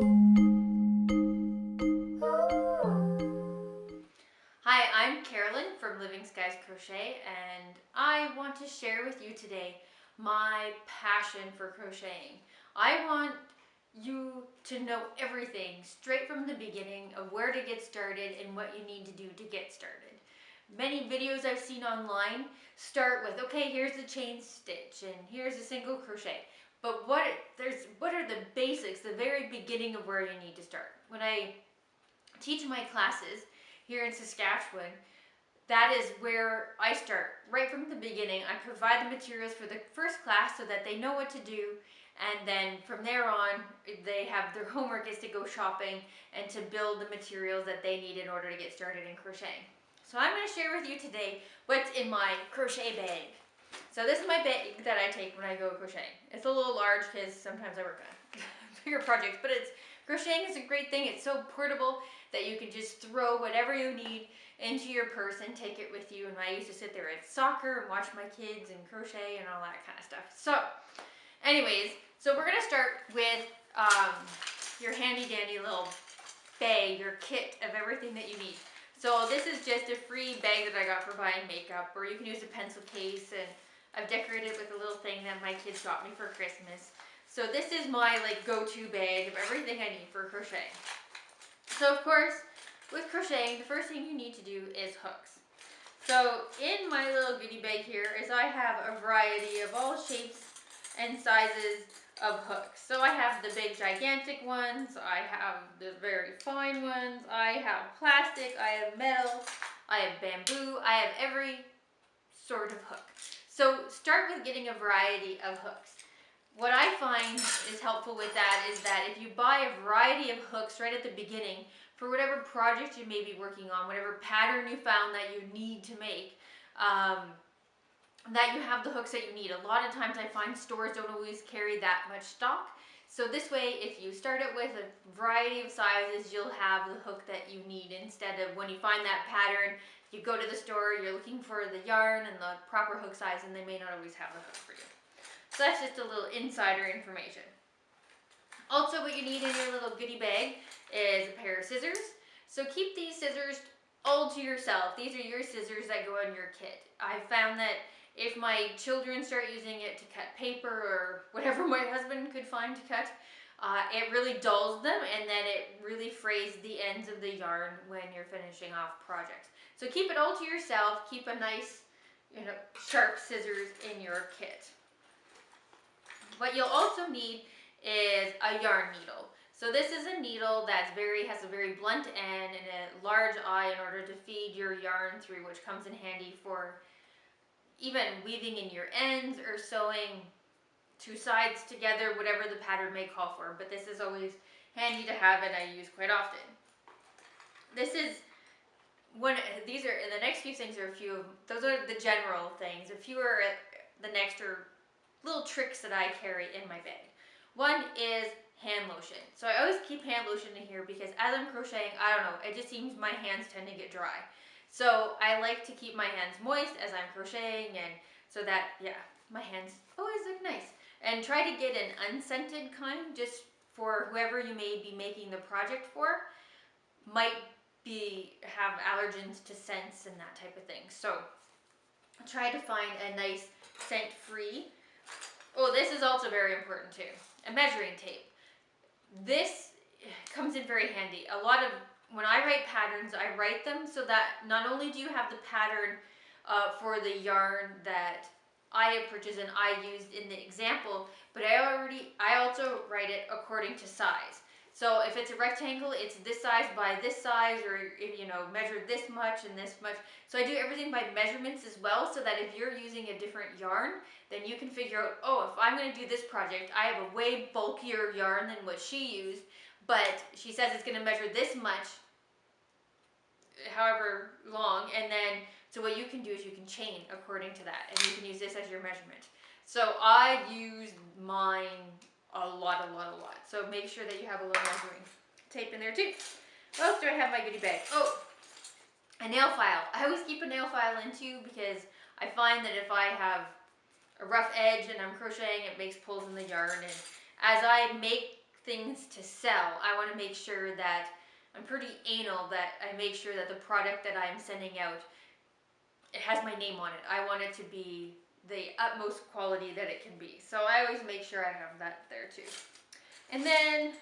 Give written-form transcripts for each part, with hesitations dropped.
Hi, I'm Carolyn from Living Skies Crochet, and I want to share with you today my passion for crocheting. I want you to know everything straight from the beginning of where to get started and what you need to do to get started. Many videos I've seen online start with, okay, here's the chain stitch and here's a single crochet. But what are the basics, the very beginning of where you need to start? When I teach my classes here in Saskatchewan, that is where I start, right from the beginning. I provide the materials for the first class so that they know what to do, and then from there on, they have their homework is to go shopping and to build the materials that they need in order to get started in crocheting. So I'm going to share with you today what's in my crochet bag. So this is my bag that I take when I go crocheting. It's a little large because sometimes I work on bigger projects, but crocheting is a great thing. It's so portable that you can just throw whatever you need into your purse and take it with you. And I used to sit there at soccer and watch my kids and crochet and all that kind of stuff. So anyways, so we're gonna start with your handy dandy little bag, your kit of everything that you need. So this is just a free bag that I got for buying makeup, or you can use a pencil case, and I've decorated with a little thing that my kids got me for Christmas. So this is my go-to bag of everything I need for crocheting. So of course, with crocheting, the first thing you need to do is hooks. So in my little goodie bag here is I have a variety of all shapes and sizes of hooks. So I have the big gigantic ones, I have the very fine ones, I have plastic, I have metal, I have bamboo, I have every sort of hook. So start with getting a variety of hooks. What I find is helpful with that is that if you buy a variety of hooks right at the beginning for whatever project you may be working on, whatever pattern you found that you need to make, that you have the hooks that you need. A lot of times I find stores don't always carry that much stock. So this way, if you start it with a variety of sizes, you'll have the hook that you need, instead of when you find that pattern, you go to the store, you're looking for the yarn and the proper hook size, and they may not always have the hook for you. So that's just a little insider information. Also, what you need in your little goodie bag is a pair of scissors. So keep these scissors all to yourself. These are your scissors that go in your kit. I found that if my children start using it to cut paper or whatever my husband could find to cut, it really dulls them, and then it really frays the ends of the yarn when you're finishing off projects. So keep it all to yourself. Keep a nice, sharp scissors in your kit. What you'll also need is a yarn needle. So this is a needle that has a very blunt end and a large eye in order to feed your yarn through, which comes in handy for even weaving in your ends or sewing two sides together, whatever the pattern may call for. But this is always handy to have, and I use quite often. This is the next few things are a few of, those are the general things. A few are the next are little tricks that I carry in my bag. One is hand lotion. So I always keep hand lotion in here because as I'm crocheting, I don't know, it just seems my hands tend to get dry. So I like to keep my hands moist as I'm crocheting, and so that, my hands always look nice. And try to get an unscented kind, just for whoever you may be making the project for, might have allergens to scents and that type of thing. So try to find a nice scent-free. Oh, this is also very important too. A measuring tape. This comes in very handy. When I write patterns, I write them so that not only do you have the pattern for the yarn that I have purchased and I used in the example, but I also write it according to size. So if it's a rectangle, it's this size by this size, or measure this much and this much. So I do everything by measurements as well, so that if you're using a different yarn, then you can figure out, oh, if I'm going to do this project, I have a way bulkier yarn than what she used, but she says it's going to measure this much, however long, and then, so what you can do is you can chain according to that, and you can use this as your measurement. So I use mine a lot. So make sure that you have a little measuring tape in there too. What else do I have in my goodie bag? Oh, a nail file. I always keep a nail file in too, because I find that if I have a rough edge and I'm crocheting, it makes pulls in the yarn, and as I make things to sell, I want to make sure that I'm pretty anal that I make sure that the product that I'm sending out, it has my name on it. I want it to be the utmost quality that it can be. So I always make sure I have that there too. And then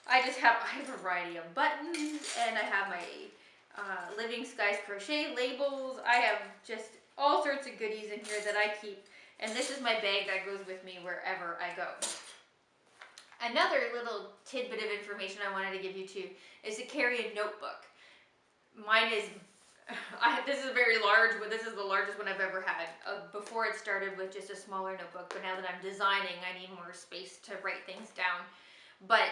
I have a variety of buttons, and I have my Living Skies Crochet labels. I have just all sorts of goodies in here that I keep. And this is my bag that goes with me wherever I go. Another little tidbit of information I wanted to give you too is to carry a notebook. Mine is, this is very large, but this is the largest one I've ever had. Before it started with just a smaller notebook, but now that I'm designing, I need more space to write things down. But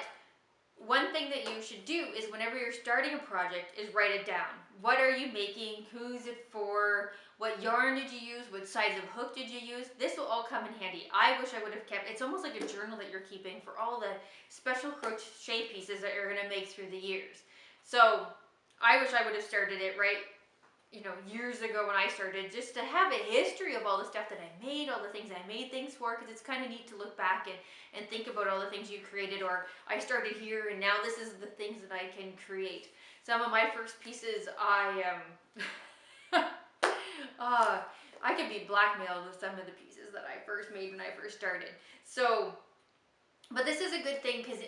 one thing that you should do is whenever you're starting a project is write it down. What are you making? Who's it for? What yarn did you use? What size of hook did you use? This will all come in handy. I wish I would have kept, it's almost like a journal that you're keeping for all the special crochet pieces that you're going to make through the years. So I wish I would have started it right, years ago when I started, just to have a history of all the stuff that I made, all the things I made things for, because it's kind of neat to look back and think about all the things you created, or I started here and now this is the things that I can create. Some of my first pieces, I could be blackmailed with some of the pieces that I first made when I first started. So, but this is a good thing, because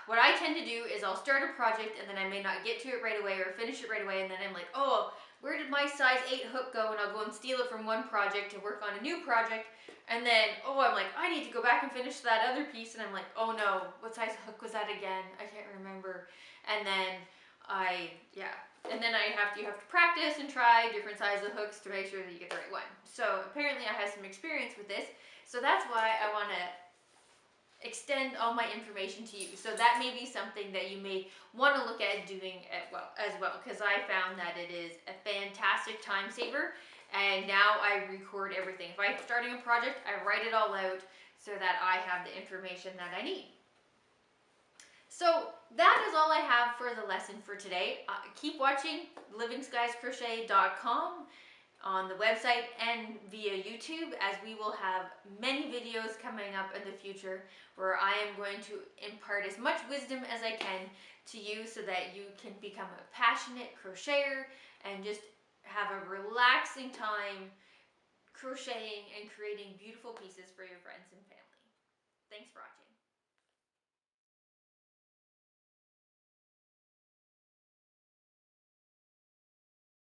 what I tend to do is I'll start a project and then I may not get to it right away or finish it right away, and then I'm like, oh, where did my size 8 hook go? And I'll go and steal it from one project to work on a new project. And then, I'm like, I need to go back and finish that other piece. And I'm like, oh no, what size hook was that again? I can't remember. And then you have to practice and try different sizes of hooks to make sure that you get the right one. So apparently I have some experience with this. So that's why I want to extend all my information to you. So that may be something that you may want to look at doing as well, because I found that it is a fantastic time saver, and now I record everything. If I'm starting a project, I write it all out so that I have the information that I need. So that is all I have for the lesson for today. Keep watching livingskiescrochet.com on the website and via YouTube, as we will have many videos coming up in the future where I am going to impart as much wisdom as I can to you so that you can become a passionate crocheter and just have a relaxing time crocheting and creating beautiful pieces for your friends and family. Thanks for watching.